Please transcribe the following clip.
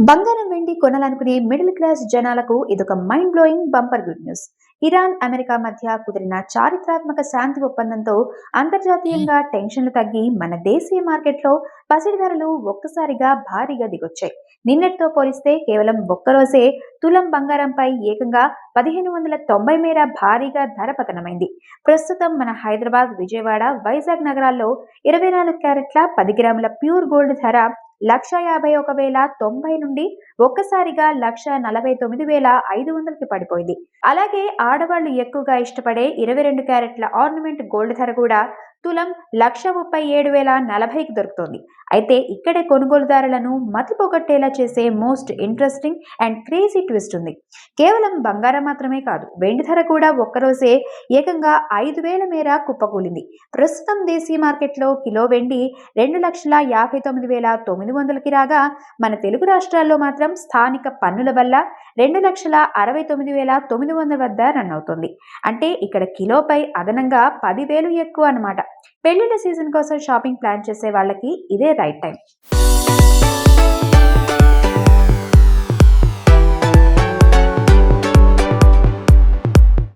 బంగారం వెండి కొనాలనుకునే middle class జనాలకు ఇదొక mind blowing bumper good news. Iran America మధ్య కుదిరిన చారిత్రాత్మక శాంతి ఒప్పందంతో అంతర్జాతీయంగా టెన్షన్లు తగ్గి మన దేశీయ మార్కెట్లో పసిడి ధరలు ఒక్కసారిగా భారీగా దిగొచ్చాయి. నిన్నటితో పోలిస్తే కేవలం ఒక్కరోజే తులం బంగారంపై ఏకంగా 1590 మేర భారీగా ధర పతనమైంది. ప్రస్తుతం మన హైదరాబాద్, విజయవాడ, వైజాగ్ నగరాల్లో 24 క్యారెట్ల 10 గ్రాముల ప్యూర్ గోల్డ్ ధర 1,51,090 నుండి ఒక్కసారిగా 1,49,500కి పడిపోయింది. అలాగే ఆడవాళ్లు ఎక్కువగా ఇష్టపడే 22 క్యారెట్ల ఆర్నమెంట్ గోల్డ్ ధర కూడా తులం 1,37,040కి దొరుకుతోంది. అయితే ఇక్కడే కొనుగోలుదారులను మతిపోగొట్టేలా చేసే most interesting and crazy twist ఉంది. కేవలం బంగారం మాత్రమే కాదు, వెండి ధర కూడా ఒక్కరోజే ఏకంగా 5,000 మేర కుప్పకూలింది. ప్రస్తుతం దేశీయ మార్కెట్లో కిలో వెండి 2,59,900కి రాగా, మన తెలుగు రాష్ట్రాల్లో మాత్రం స్థానిక పన్నుల వల్ల 2,69,900 వద్ద రన్ అవుతుంది. అంటే ఇక్కడ కిలోపై అదనంగా 10,000 ఎక్కువ అన్నమాట. పెళ్లిళ్ల సీజన్ కోసం షాపింగ్ ప్లాన్ చేసే వాళ్ళకి ఇదే రైట్ టైం.